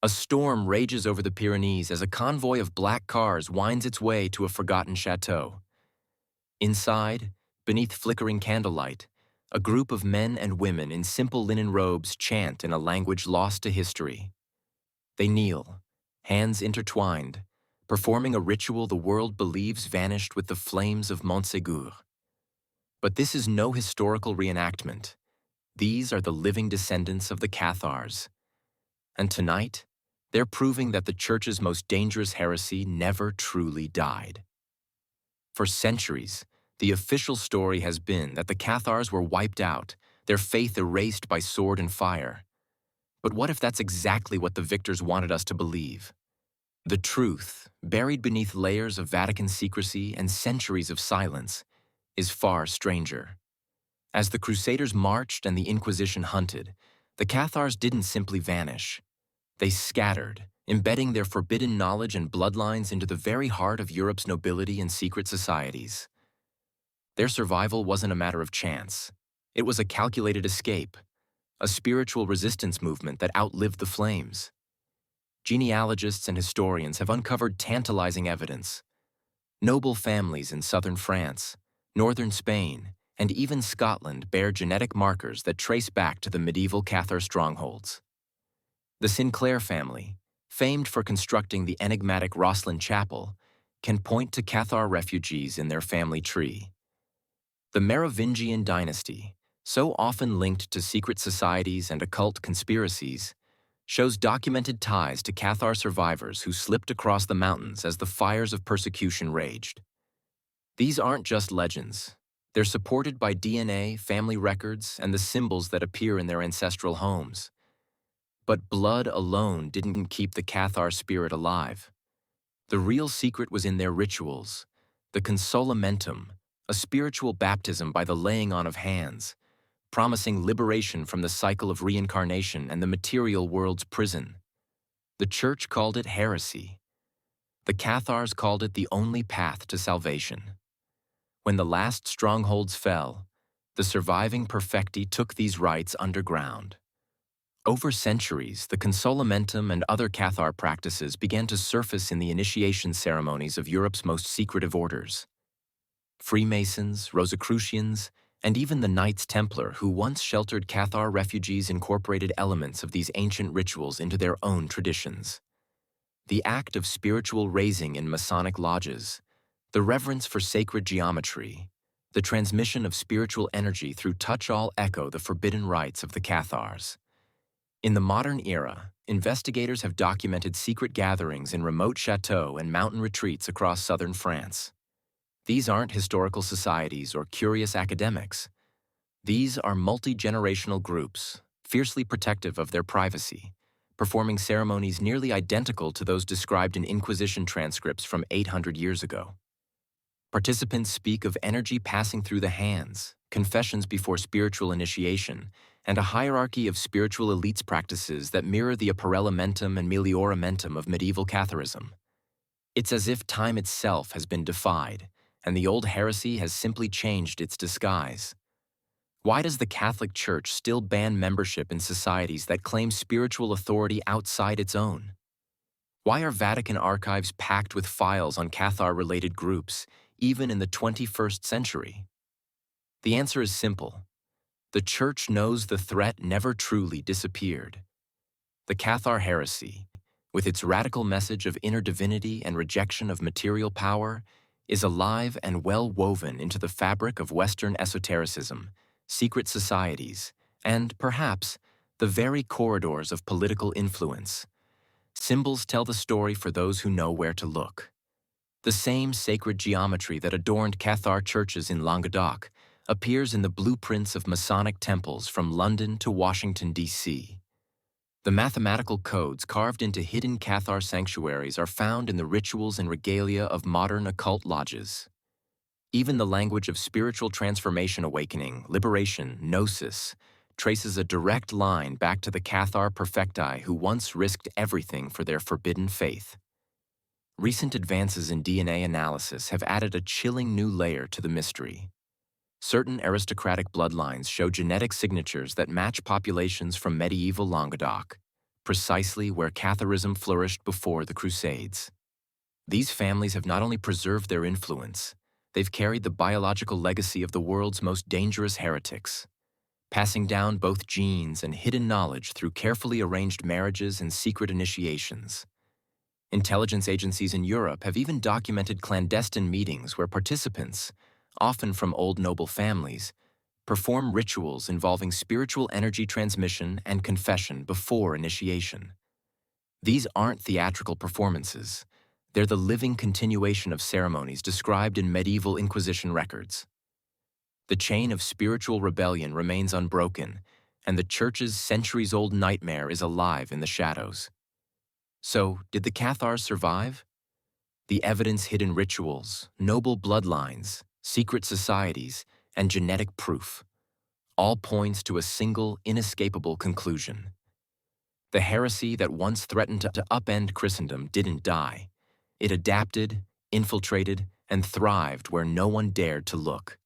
A storm rages over the Pyrenees as a convoy of black cars winds its way to a forgotten chateau. Inside, beneath flickering candlelight, a group of men and women in simple linen robes chant in a language lost to history. They kneel, hands intertwined, performing a ritual the world believes vanished with the flames of Montségur. But this is no historical reenactment. These are the living descendants of the Cathars. And tonight, they're proving that the Church's most dangerous heresy never truly died. For centuries, the official story has been that the Cathars were wiped out, their faith erased by sword and fire. But what if that's exactly what the victors wanted us to believe? The truth, buried beneath layers of Vatican secrecy and centuries of silence, is far stranger. As the Crusaders marched and the Inquisition hunted, the Cathars didn't simply vanish. They scattered, embedding their forbidden knowledge and bloodlines into the very heart of Europe's nobility and secret societies. Their survival wasn't a matter of chance. It was a calculated escape, a spiritual resistance movement that outlived the flames. Genealogists and historians have uncovered tantalizing evidence. Noble families in southern France, northern Spain, and even Scotland bear genetic markers that trace back to the medieval Cathar strongholds. The Sinclair family, famed for constructing the enigmatic Rosslyn Chapel, can point to Cathar refugees in their family tree. The Merovingian dynasty, so often linked to secret societies and occult conspiracies, shows documented ties to Cathar survivors who slipped across the mountains as the fires of persecution raged. These aren't just legends. They're supported by DNA, family records, and the symbols that appear in their ancestral homes. But blood alone didn't keep the Cathar spirit alive. The real secret was in their rituals, the Consolamentum, a spiritual baptism by the laying on of hands, promising liberation from the cycle of reincarnation and the material world's prison. The Church called it heresy. The Cathars called it the only path to salvation. When the last strongholds fell, the surviving perfecti took these rites underground. Over centuries, the Consolamentum and other Cathar practices began to surface in the initiation ceremonies of Europe's most secretive orders. Freemasons, Rosicrucians, and even the Knights Templar who once sheltered Cathar refugees incorporated elements of these ancient rituals into their own traditions. The act of spiritual raising in Masonic lodges, the reverence for sacred geometry, the transmission of spiritual energy through touch all echo the forbidden rites of the Cathars. In the modern era, investigators have documented secret gatherings in remote chateaux and mountain retreats across southern France. These aren't historical societies or curious academics. These are multi-generational groups, fiercely protective of their privacy, performing ceremonies nearly identical to those described in Inquisition transcripts from 800 years ago. Participants speak of energy passing through the hands, confessions before spiritual initiation, and a hierarchy of spiritual elites practices that mirror the Pyrenees and Merovingian of medieval Catharism. It's as if time itself has been defied, and the old heresy has simply changed its disguise. Why does the Catholic Church still ban membership in societies that claim spiritual authority outside its own? Why are Vatican archives packed with files on Cathar-related groups, even in the 21st century? The answer is simple. The Church knows the threat never truly disappeared. The Cathar heresy, with its radical message of inner divinity and rejection of material power, is alive and well woven into the fabric of Western esotericism, secret societies, and, perhaps, the very corridors of political influence. Symbols tell the story for those who know where to look. The same sacred geometry that adorned Cathar churches in Languedoc appears in the blueprints of Masonic temples from London to Washington, D.C. The mathematical codes carved into hidden Cathar sanctuaries are found in the rituals and regalia of modern occult lodges. Even the language of spiritual transformation awakening, liberation, gnosis, traces a direct line back to the Cathar perfecti who once risked everything for their forbidden faith. Recent advances in DNA analysis have added a chilling new layer to the mystery. Certain aristocratic bloodlines show genetic signatures that match populations from medieval Languedoc, precisely where Catharism flourished before the Crusades. These families have not only preserved their influence, they've carried the biological legacy of the world's most dangerous heretics, passing down both genes and hidden knowledge through carefully arranged marriages and secret initiations. Intelligence agencies in Europe have even documented clandestine meetings where participants, often from old noble families, perform rituals involving spiritual energy transmission and confession before initiation. These aren't theatrical performances. They're the living continuation of ceremonies described in medieval Inquisition records. The chain of spiritual rebellion remains unbroken, and the Church's centuries-old nightmare is alive in the shadows. So, did the Cathars survive? The evidence-hidden rituals, noble bloodlines, secret societies, and genetic proof all points to a single, inescapable conclusion. The heresy that once threatened to upend Christendom didn't die. It adapted, infiltrated, and thrived where no one dared to look.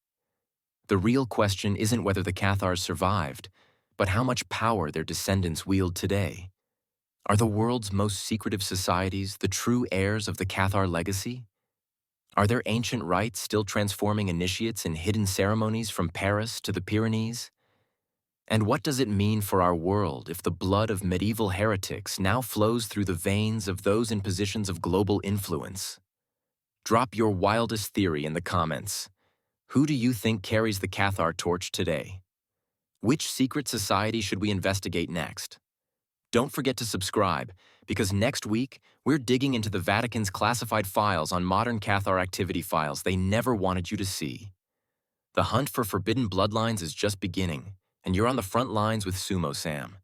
The real question isn't whether the Cathars survived, but how much power their descendants wield today. Are the world's most secretive societies the true heirs of the Cathar legacy? Are their ancient rites still transforming initiates in hidden ceremonies from Paris to the Pyrenees? And what does it mean for our world if the blood of medieval heretics now flows through the veins of those in positions of global influence? Drop your wildest theory in the comments. Who do you think carries the Cathar torch today? Which secret society should we investigate next? Don't forget to subscribe, because next week, we're digging into the Vatican's classified files on modern Cathar activity files they never wanted you to see. The hunt for forbidden bloodlines is just beginning, and you're on the front lines with Sumo Sam.